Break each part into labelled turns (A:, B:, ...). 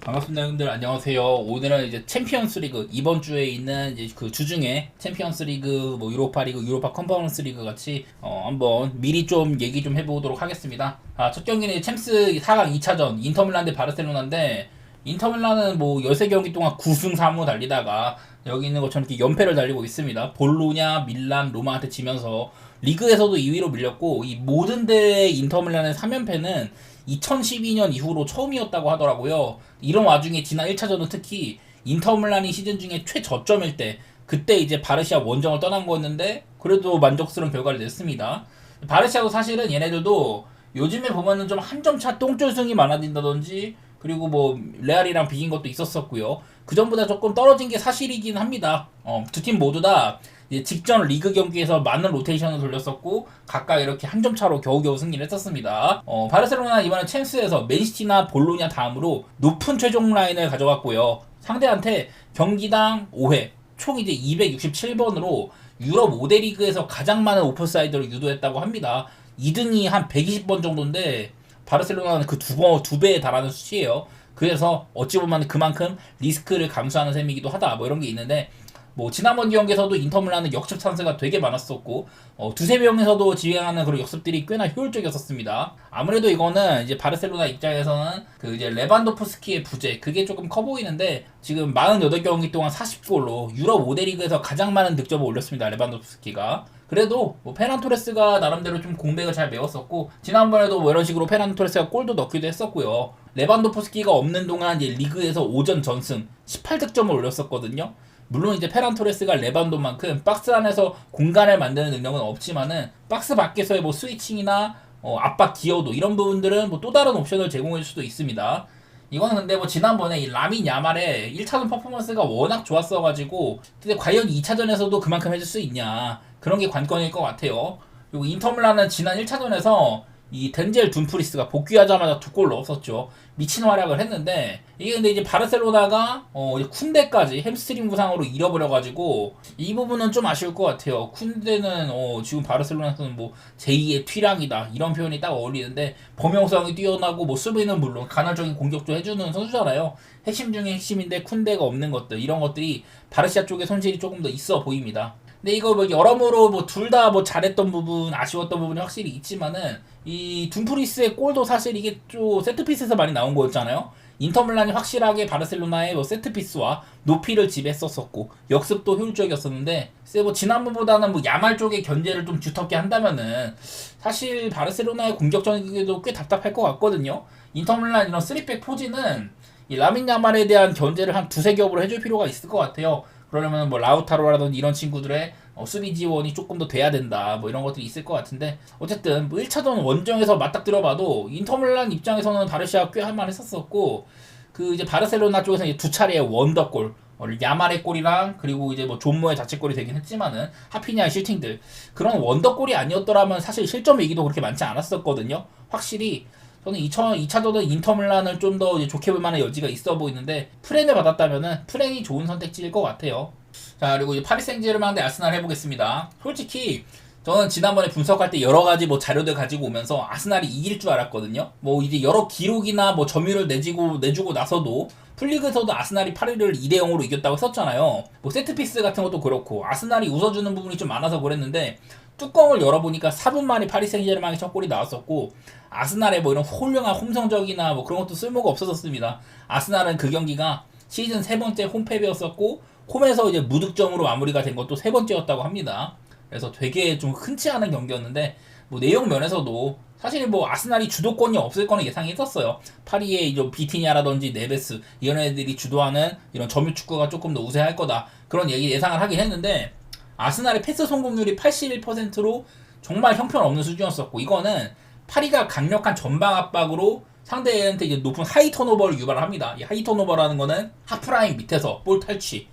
A: 반갑습니다, 형들. 안녕하세요. 오늘은 이제 챔피언스 리그, 이번 주에 있는 이제 그 주중에 챔피언스 리그, 뭐 유로파 리그, 유로파 컨퍼런스 리그 같이 한번 미리 좀 얘기 좀 해보도록 하겠습니다. 첫 경기는 챔스 4강 2차전 인터밀란 대 바르셀로나인데, 인터밀란은 뭐 13경기 동안 9승 3무 달리다가 여기 있는 것처럼 이렇게 연패를 달리고 있습니다. 볼로냐, 밀란, 로마한테 지면서 리그에서도 2위로 밀렸고, 이 모든 대회 인터밀란의 3연패는 2012년 이후로 처음이었다고 하더라고요. 이런 와중에 지난 1차전은 특히 인터밀란이 시즌 중에 최저점일 때, 그때 이제 바르시아 원정을 떠난 거였는데 그래도 만족스러운 결과를 냈습니다. 바르시아도 사실은 얘네들도 요즘에 보면은 좀 한 점 차 똥줄승이 많아진다든지, 그리고 뭐 레알이랑 비긴 것도 있었었고요. 그 전보다 조금 떨어진 게 사실이긴 합니다. 두 팀 모두 다 이제 직전 리그 경기에서 많은 로테이션을 돌렸었고 각각 이렇게 한 점 차로 겨우겨우 승리를 했었습니다. 바르셀로나 이번에 챔스에서 맨시티나 볼로냐 다음으로 높은 최종 라인을 가져갔고요. 상대한테 경기당 5회 총 이제 267번으로 유럽 5대 리그에서 가장 많은 오프사이드를 유도했다고 합니다. 2등이 한 120번 정도인데 바르셀로나는 그 두 배에 달하는 수치예요. 그래서 어찌 보면 그만큼 리스크를 감수하는 셈이기도 하다, 뭐 이런 게 있는데, 뭐 지난번 경기에서도 인터밀란은 역습 찬스가 되게 많았었고 두세 명에서도 지휘하는 그런 역습들이 꽤나 효율적이었었습니다. 아무래도 이거는 이제 바르셀로나 입장에서는 그 이제 레반도프스키의 부재, 그게 조금 커 보이는데, 지금 48경기 동안 40골로 유럽 5대 리그에서 가장 많은 득점을 올렸습니다, 레반도프스키가. 그래도 뭐 페란 토레스가 나름대로 좀 공백을 잘 메웠었고, 지난번에도 뭐 이런 식으로 페란 토레스가 골도 넣기도 했었고요. 레반도프스키가 없는 동안 이제 리그에서 5전 전승 18득점을 올렸었거든요. 물론 이제 페란 토레스가 레반도만큼 박스 안에서 공간을 만드는 능력은 없지만은 박스 밖에서의 뭐 스위칭이나 압박 기여도, 이런 부분들은 뭐 또 다른 옵션을 제공할 수도 있습니다. 이거는 근데 뭐 지난번에 이 라민 야말의 1차전 퍼포먼스가 워낙 좋았어가지고, 근데 과연 2차전에서도 그만큼 해줄 수 있냐, 그런 게 관건일 것 같아요. 그리고 인터밀란은 지난 1차전에서 이 덴젤 둠프리스가 복귀하자마자 두 골 넣었었죠. 미친 활약을 했는데, 이게 근데 이제 바르셀로나가 이제 쿤데까지 햄스트링 부상으로 잃어버려가지고 이 부분은 좀 아쉬울 것 같아요. 쿤데는 지금 바르셀로나에서는 뭐 제2의 튀랑이다, 이런 표현이 딱 어울리는데, 범용성이 뛰어나고 뭐 수비는 물론 간헐적인 공격도 해주는 선수잖아요. 핵심 중에 핵심인데 쿤데가 없는 것들, 이런 것들이 바르시아 쪽에 손실이 조금 더 있어 보입니다. 근데 이거 뭐 여러모로 뭐 둘 다 뭐 잘했던 부분, 아쉬웠던 부분이 확실히 있지만은, 이 둠프리스의 골도 사실 이게 좀 세트피스에서 많이 나온 거였잖아요. 인터밀란이 확실하게 바르셀로나의 뭐 세트피스와 높이를 지배했었었고 역습도 효율적이었었는데, 글쎄 뭐 지난번보다는 뭐 야말 쪽의 견제를 좀 두텁게 한다면은 사실 바르셀로나의 공격적이기도 꽤 답답할 것 같거든요. 인터밀란 이런 3백 포지는 이 라민 야말에 대한 견제를 한 두세 겹으로 해줄 필요가 있을 것 같아요. 그러려면 뭐 라우타로라든지 이런 친구들의 수비 지원이 조금 더 돼야 된다, 뭐 이런 것들이 있을 것 같은데, 어쨌든 뭐 1차전 원정에서 맞닥뜨려봐도 인터밀란 입장에서는 바르시아 꽤 할만했었었고, 그 이제 바르셀로나 쪽에서 이제 두 차례의 원더골, 야말의 골이랑 그리고 이제 뭐 존모의 자책골이 되긴 했지만은 하피냐의 슈팅들, 그런 원더골이 아니었더라면 사실 실점 위기도 그렇게 많지 않았었거든요. 확실히 저는 2차전은 인터밀란을 좀 더 좋게 볼 만한 여지가 있어 보이는데, 프렌을 받았다면은 프렌이 좋은 선택지일 것 같아요. 자, 그리고 이제 파리 생제르맹 대 아스날 해보겠습니다. 솔직히 저는 지난번에 분석할 때 여러 가지 뭐 자료들 가지고 오면서 아스날이 이길 줄 알았거든요. 뭐 이제 여러 기록이나 뭐 점유율을 내주고 나서도 풀리그에서도 아스날이 파리를 2대 0으로 이겼다고 했었잖아요. 뭐 세트피스 같은 것도 그렇고 아스날이 웃어주는 부분이 좀 많아서 그랬는데, 뚜껑을 열어보니까 4분 만에 파리 생제르맹의 첫 골이 나왔었고, 아스날의 뭐 이런 훌륭한 홈성적이나 뭐 그런 것도 쓸모가 없어졌습니다. 아스날은 그 경기가 시즌 세 번째 홈패배였었고, 홈에서 이제 무득점으로 마무리가 된 것도 세 번째였다고 합니다. 그래서 되게 좀 흔치 않은 경기였는데, 뭐 내용 면에서도 사실 뭐 아스날이 주도권이 없을 거는 예상했었어요. 파리의 이제 비티냐라든지 네베스, 이런 애들이 주도하는 이런 점유 축구가 조금 더 우세할 거다, 그런 얘기 예상을 하긴 했는데, 아스날의 패스 성공률이 81%로 정말 형편없는 수준이었었고, 이거는 파리가 강력한 전방 압박으로 상대한테 이제 높은 하이 턴오버를 유발을 합니다. 이 하이 턴오버라는 거는 하프라인 밑에서 볼 탈취,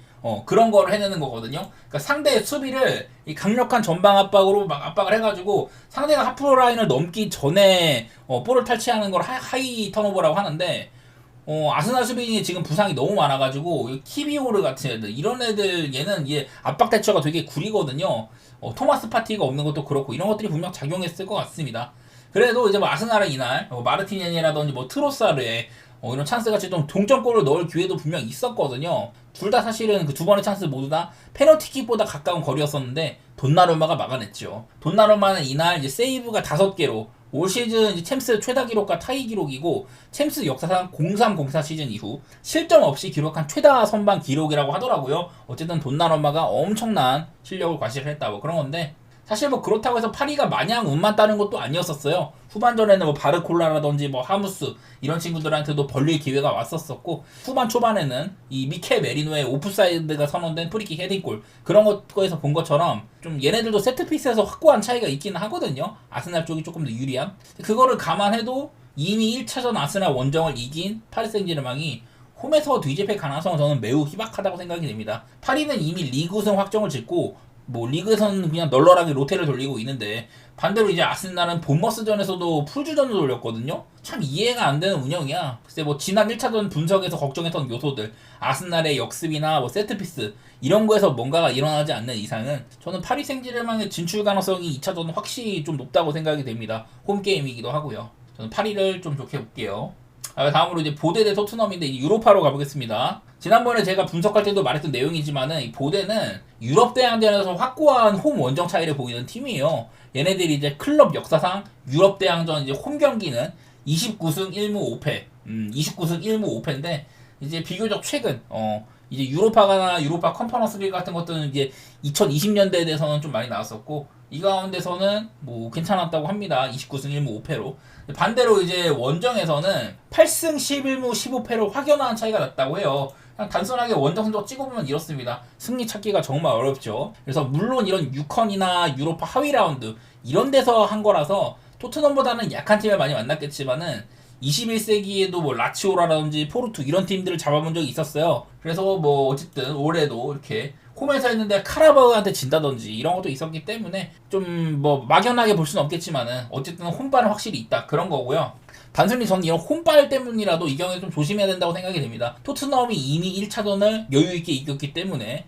A: 그런 거를 해내는 거거든요. 그러니까 상대의 수비를 이 강력한 전방 압박으로 막 압박을 해가지고 상대가 하프라인을 넘기 전에 볼을 탈취하는 걸 하이 턴오버라고 하는데, 아스날 수비진이 지금 부상이 너무 많아가지고 키비오르 같은 애들, 이런 애들, 얘는 얘 압박 대처가 되게 구리거든요. 토마스 파티가 없는 것도 그렇고 이런 것들이 분명 작용했을 것 같습니다. 그래도 이제 뭐 아스날은 이날 마르티네니라든지 뭐 트로사르의 이런 찬스 같이 좀 동점골을 넣을 기회도 분명 있었거든요. 둘 다 사실은 그 두 번의 찬스 모두 다 페널티킥보다 가까운 거리였었는데 돈나루마가 막아냈죠. 돈나루마는 이날 이제 세이브가 5개로 올 시즌 이제 챔스 최다 기록과 타이 기록이고 챔스 역사상 03-04 시즌 이후 실점 없이 기록한 최다 선방 기록이라고 하더라고요. 어쨌든 돈나루마가 엄청난 실력을 과시했다 뭐 그런 건데 사실 뭐 그렇다고 해서 파리가 마냥 운만 따는 것도 아니었었어요. 후반전에는 뭐 바르콜라라든지 뭐 하무스 이런 친구들한테도 벌릴 기회가 왔었었고 후반 초반에는 이 미켈 메리노의 오프사이드가 선언된 프리킥 헤딩골 그런 거에서 본 것처럼 좀 얘네들도 세트피스에서 확고한 차이가 있긴 하거든요. 아스날 쪽이 조금 더 유리한. 그거를 감안해도 이미 1차전 아스날 원정을 이긴 파리 생제르맹이 홈에서 뒤집힐 가능성은 저는 매우 희박하다고 생각이 됩니다. 파리는 이미 리그 우승 확정을 짓고 뭐 리그에서는 그냥 널널하게 로테를 돌리고 있는데 반대로 이제 아스날은 본머스전에서도 풀주전을 돌렸거든요. 참 이해가 안 되는 운영이야. 글쎄 뭐 지난 1차전 분석에서 걱정했던 요소들 아스날의 역습이나 뭐 세트피스 이런 거에서 뭔가가 일어나지 않는 이상은 저는 파리 생제르맹의 진출 가능성이 2차전은 확실히 좀 높다고 생각이 됩니다. 홈게임이기도 하고요. 저는 파리를 좀 좋게 볼게요. 다음으로 이제 보데 대 토트넘인데 유로파로 가보겠습니다. 지난번에 제가 분석할 때도 말했던 내용이지만은 이 보데는 유럽 대항전에서 확고한 홈 원정 차이를 보이는 팀이에요. 얘네들이 이제 클럽 역사상 유럽 대항전 이제 홈 경기는 29승 1무 5패, 29승 1무 5패인데 이제 비교적 최근 이제 유로파나 유로파 컨퍼런스 리그 같은 것들은 이제 2020년대에 대해서는 좀 많이 나왔었고 이 가운데서는 뭐 괜찮았다고 합니다. 29승 1무 5패로. 반대로 이제 원정에서는 8승 11무 15패로 확연한 차이가 났다고 해요. 그냥 단순하게 원정 성적 찍어보면 이렇습니다. 승리 찾기가 정말 어렵죠. 그래서 물론 이런 6컨이나 유로파 하위 라운드 이런 데서 한 거라서 토트넘보다는 약한 팀을 많이 만났겠지만은 21세기에도 뭐 라치오라든지 포르투 이런 팀들을 잡아본 적이 있었어요. 그래서 뭐 어쨌든 올해도 이렇게 홈에서 했는데 카라바오한테 진다든지 이런 것도 있었기 때문에 좀 뭐 막연하게 볼 수는 없겠지만은 어쨌든 홈발은 확실히 있다 그런 거고요. 단순히 저는 이런 홈발 때문이라도 이 경기에 좀 조심해야 된다고 생각이 됩니다. 토트넘이 이미 1차전을 여유있게 이겼기 때문에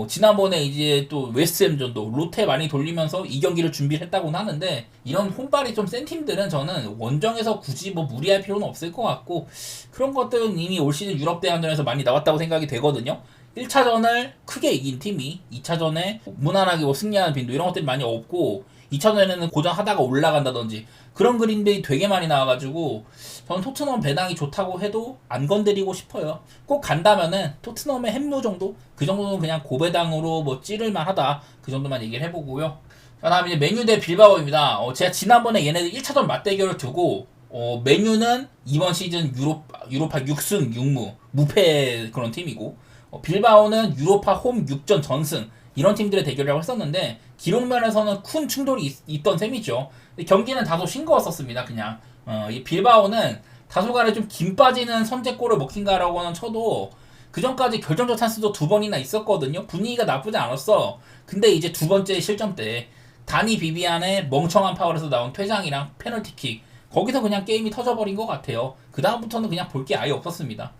A: 지난번에 이제 또 웨스트햄전도 로테 많이 돌리면서 이 경기를 준비를 했다고는 하는데 이런 홈발이 좀 센 팀들은 저는 원정에서 굳이 뭐 무리할 필요는 없을 것 같고 그런 것들은 이미 올 시즌 유럽 대항전에서 많이 나왔다고 생각이 되거든요. 1차전을 크게 이긴 팀이 2차전에 무난하게 뭐 승리하는 빈도 이런 것들이 많이 없고 2차전에는 고전하다가 올라간다든지 그런 그림들이 되게 많이 나와가지고 저는 토트넘 배당이 좋다고 해도 안 건드리고 싶어요. 꼭 간다면은 토트넘의 햄무 정도? 그 정도는 그냥 고배당으로 뭐 찌를만 하다 그 정도만 얘기를 해보고요. 자, 다음 이제 메뉴 대 빌바오입니다. 제가 지난번에 얘네들 1차전 맞대결을 두고 메뉴는 이번 시즌 유로파 6승 6무 무패 그런 팀이고 빌바오는 유로파 홈 6전 전승 이런 팀들의 대결이라고 했었는데 기록면에서는 큰 충돌이 있던 셈이죠. 경기는 다소 싱거웠었습니다. 그냥 이 빌바오는 다소간에 좀 김 빠지는 선제골을 먹힌가라고는 쳐도 그 전까지 결정적 찬스도 2번이나 있었거든요. 분위기가 나쁘지 않았어. 근데 이제 두 번째 실점 때 다니 비비안의 멍청한 파울에서 나온 퇴장이랑 페널티킥 거기서 그냥 게임이 터져버린 것 같아요. 그 다음부터는 그냥 볼 게 아예 없었습니다.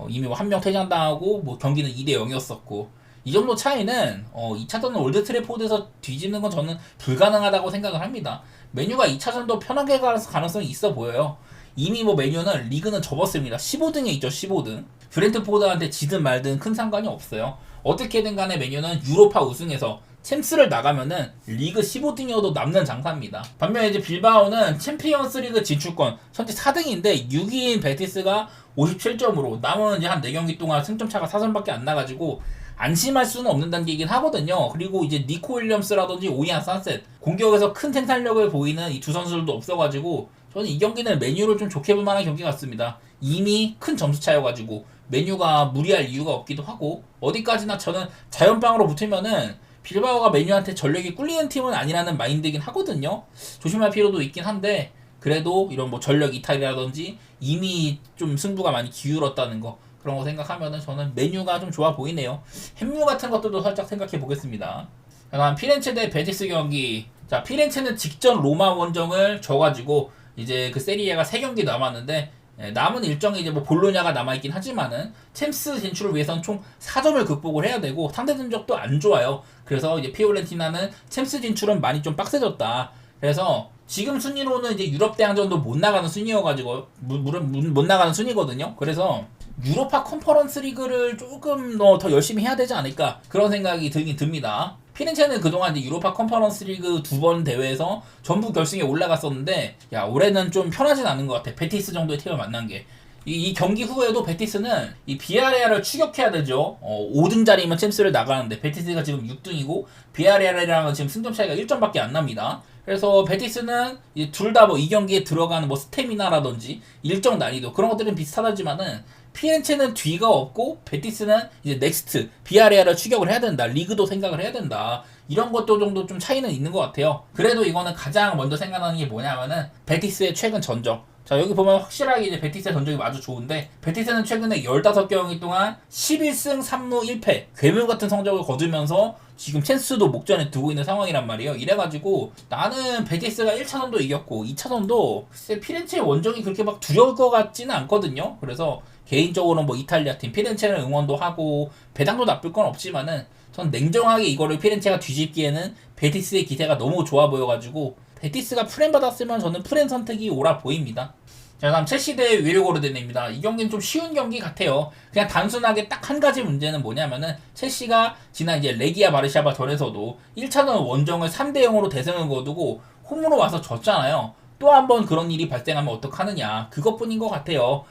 A: 이미 뭐 한 명 퇴장당하고 뭐 경기는 2대 0이었었고 이 정도 차이는 2차전은 올드 트래포드에서 뒤집는 건 저는 불가능하다고 생각을 합니다. 메뉴가 2차전도 편하게 갈 가능성이 있어 보여요. 이미 뭐 메뉴는 리그는 접었습니다. 15등에 있죠. 15등. 브렌트포드한테 지든 말든 큰 상관이 없어요. 어떻게든 간에 메뉴는 유로파 우승에서 챔스를 나가면은 리그 15등이어도 남는 장사입니다. 반면에 이제 빌바오는 챔피언스 리그 진출권 현재 4등인데 6위인 베티스가 57점으로 남은 이제 한 4경기 동안 승점 차가 4점밖에 안 나가지고 안심할 수는 없는 단계이긴 하거든요. 그리고 이제 니코 윌리엄스라든지 오이안 산셋 공격에서 큰 생산력을 보이는 이 두 선수들도 없어가지고 저는 이 경기는 메뉴를 좀 좋게 볼 만한 경기 같습니다. 이미 큰 점수 차여가지고 메뉴가 무리할 이유가 없기도 하고 어디까지나 저는 자연빵으로 붙으면은 빌바오가 메뉴한테 전력이 꿀리는 팀은 아니라는 마인드이긴 하거든요. 조심할 필요도 있긴 한데 그래도 이런 뭐 전력 이탈이라든지 이미 좀 승부가 많이 기울었다는 거 그런 거 생각하면은 저는 메뉴가 좀 좋아 보이네요. 햄류 같은 것들도 살짝 생각해 보겠습니다. 다음 피렌체 대 베티스 경기. 자, 피렌체는 직전 로마 원정을 져가지고 이제 그 세리에가 3경기 남았는데 남은 일정이 이제 뭐 볼로냐가 남아있긴 하지만은 챔스 진출을 위해서는 총 4점을 극복을 해야 되고 상대 전적도 안 좋아요. 그래서 이제 피오렌티나는 챔스 진출은 많이 좀 빡세졌다. 그래서 지금 순위로는 이제 유럽 대항전도 못 나가는 순위여가지고 물론 못 나가는 순위거든요. 그래서 유로파 컨퍼런스 리그를 조금 더 열심히 해야 되지 않을까 그런 생각이 들긴 듭니다. 피렌체는 그동안 이제 유로파 컨퍼런스 리그 2번 대회에서 전부 결승에 올라갔었는데 야 올해는 좀 편하진 않은 것 같아. 베티스 정도의 팀을 만난 게. 이 경기 후에도 베티스는 이 비아레알을 추격해야 되죠. 5등짜리면 챔스를 나가는데 베티스가 지금 6등이고 비아레알이랑은 지금 승점 차이가 1점밖에 안 납니다. 그래서 베티스는 둘 다 뭐 이 경기에 들어가는 뭐 스태미나라든지 일정 난이도 그런 것들은 비슷하지만은 피렌체는 뒤가 없고 베티스는 이제 넥스트 비아레알을 추격을 해야 된다. 리그도 생각을 해야 된다. 이런 것도 정도 좀 차이는 있는 것 같아요. 그래도 이거는 가장 먼저 생각나는 게 뭐냐면은 베티스의 최근 전적. 자 여기 보면 확실하게 이제 베티스의 전적이 아주 좋은데 베티스는 최근에 15경기 동안 11승 3무 1패 괴물 같은 성적을 거두면서 지금 챈스도 목전에 두고 있는 상황이란 말이에요. 이래가지고 나는 베티스가 1차전도 이겼고 2차전도 글쎄 피렌체의 원정이 그렇게 막 두려울 것 같지는 않거든요. 그래서 개인적으로는 뭐 이탈리아 팀 피렌체를 응원도 하고 배당도 나쁠 건 없지만은 전 냉정하게 이거를 피렌체가 뒤집기에는 베티스의 기세가 너무 좋아 보여가지고 베티스가 프렌 받았으면 저는 프렌 선택이 옳아 보입니다. 자 다음 첼시 대 위르고르덴입니다. 이 경기는 좀 쉬운 경기 같아요. 그냥 단순하게 딱 한 가지 문제는 뭐냐면은 첼시가 지난 이제 레기아 바르샤바 전에서도 1차전 원정을 3대0으로 대승을 거두고 홈으로 와서 졌잖아요. 또 한 번 그런 일이 발생하면 어떡하느냐 그것뿐인 것 같아요.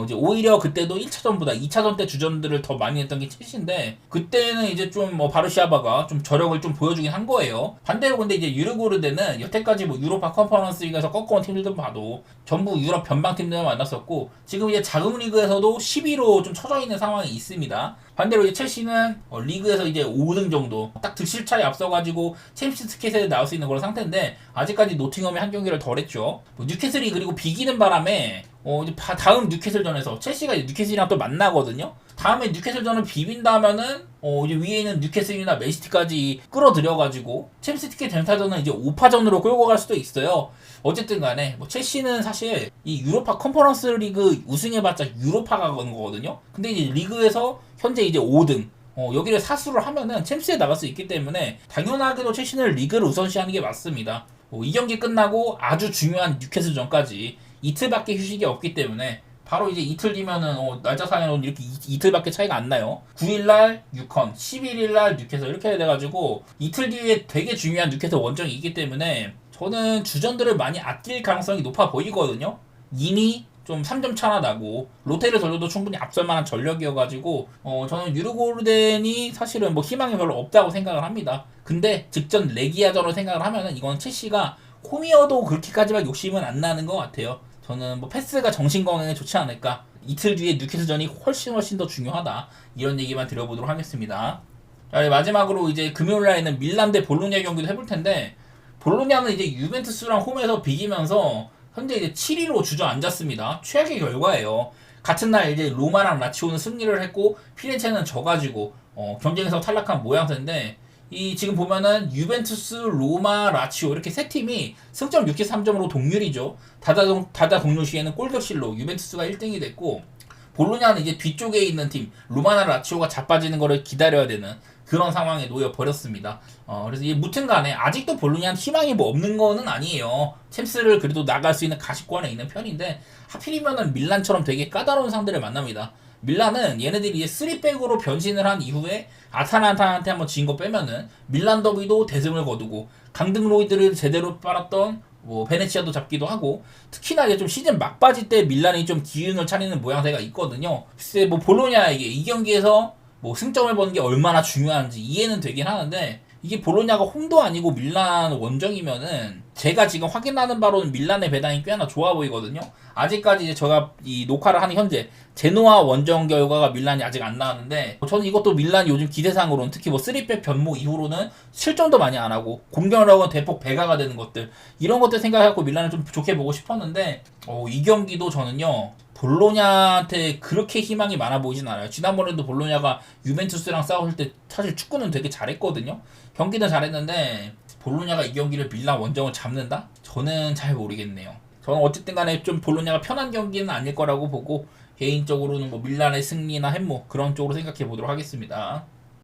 A: 이제 오히려 그때도 1차전보다 2차전 때 주전들을 더 많이 했던 게 첼시인데 그때는 이제 좀 바르샤바가 좀 저력을 좀 보여주긴 한 거예요. 반대로 근데 이제 유르고르덴은 여태까지 뭐 유로파 컨퍼런스 리그에서 꺾어온 팀들도 봐도 전부 유럽 변방 팀들만 만났었고 지금 이제 자금 리그에서도 10위로 좀 처져 있는 상황이 있습니다. 반대로 이제 첼시는 리그에서 이제 5등 정도 딱 득실 차이 앞서가지고 챔피언스 티켓에 나올 수 있는 그런 상태인데 아직까지 노팅엄이 한 경기를 덜 했죠. 뉴캐슬이 그리고 비기는 바람에 이제 다음 뉴캐슬전에서 첼시가 이제 뉴캐슬이랑 또 만나거든요. 다음에 뉴캐슬전을 비빈다면은 이제 위에 있는 뉴캐슬이나 맨시티까지 끌어들여가지고 챔피언스 티켓 쟁탈전은 이제 5파전으로 끌고 갈 수도 있어요. 어쨌든 간에 뭐 첼시는 사실 이 유로파 컨퍼런스 리그 우승해봤자 유로파가 가는 거거든요. 근데 이제 리그에서 현재 이제 5등 여기를 사수를 하면은 챔스에 나갈 수 있기 때문에 당연하게도 첼시는 리그를 우선시하는 게 맞습니다. 이 경기 끝나고 아주 중요한 뉴캐슬전까지 이틀밖에 휴식이 없기 때문에 바로 이제 이틀 뒤면은 날짜상에는 이렇게 이틀밖에 차이가 안 나요. 9일날 뉴컨, 11일날 뉴캐슬 이렇게 해야 돼가지고 이틀 뒤에 되게 중요한 뉴캐슬 원정이 있기 때문에 저는 주전들을 많이 아낄 가능성이 높아 보이거든요. 이미 좀 3점 차나 나고 롯데를 돌려도 충분히 앞설 만한 전력이어가지고 저는 유르고르덴이 사실은 뭐 희망이 별로 없다고 생각을 합니다. 근데 직전 레기아전을 생각을 하면은 이건 첼시가 홈이어도 그렇게까지만 욕심은 안 나는 것 같아요. 저는 뭐 패스가 정신 건강에 좋지 않을까. 이틀 뒤에 뉴캐슬전이 훨씬 더 중요하다. 이런 얘기만 드려보도록 하겠습니다. 자, 마지막으로 이제 금요일 날에는 밀란 대 볼로냐 경기도 해볼 텐데 볼로냐는 이제 유벤투스랑 홈에서 비기면서 현재 이제 7위로 주저앉았습니다. 최악의 결과예요. 같은 날 이제 로마랑 라치오는 승리를 했고 피렌체는 져가지고 경쟁에서 탈락한 모양새인데 이 지금 보면은 유벤투스, 로마, 라치오 이렇게 세 팀이 승점 63점으로 동률이죠. 다다 동률 시에는 골격실로 유벤투스가 1등이 됐고 볼로냐는 이제 뒤쪽에 있는 팀 로마나 라치오가 자빠지는 거를 기다려야 되는 그런 상황에 놓여 버렸습니다. 그래서 이 무튼간에 아직도 볼로냐는 희망이 뭐 없는 거는 아니에요. 챔스를 그래도 나갈 수 있는 가시권에 있는 편인데 하필이면은 밀란처럼 되게 까다로운 상대를 만납니다. 밀란은 얘네들이 이제 3백으로 변신을 한 이후에 아탈란타한테 한번 진 거 빼면은 밀란 더비도 대승을 거두고 강등 로이드를 제대로 빨았던 뭐 베네치아도 잡기도 하고 특히나 이제 좀 시즌 막바지 때 밀란이 좀 기운을 차리는 모양새가 있거든요. 글쎄 뭐 볼로냐에게 이 경기에서 뭐 승점을 버는 게 얼마나 중요한지 이해는 되긴 하는데 이게 볼로냐가 홈도 아니고 밀란 원정이면은 제가 지금 확인하는 바로는 밀란의 배당이 꽤나 좋아 보이거든요. 아직까지 이제 제가 이 녹화를 하는 현재 제노아 원정 결과가 밀란이 아직 안 나왔는데 저는 이것도 밀란이 요즘 기대상으로는 특히 뭐 3백 변모 이후로는 실점도 많이 안 하고 공격력은 대폭 배가가 되는 것들 이런 것들 생각해갖고 밀란을 좀 좋게 보고 싶었는데 이 경기도 저는요 볼로냐한테 그렇게 희망이 많아 보이진 않아요. 지난번에도 볼로냐가 유벤투스랑 싸웠을 때 사실 축구는 되게 잘했거든요. 경기는 잘했는데 볼로냐가 이 경기를 밀란 원정을 잡는다? 저는 잘 모르겠네요. 저는 어쨌든 간에 좀 볼로냐가 편한 경기는 아닐 거라고 보고 개인적으로는 뭐 밀란의 승리나 햄모 그런 쪽으로 생각해 보도록 하겠습니다.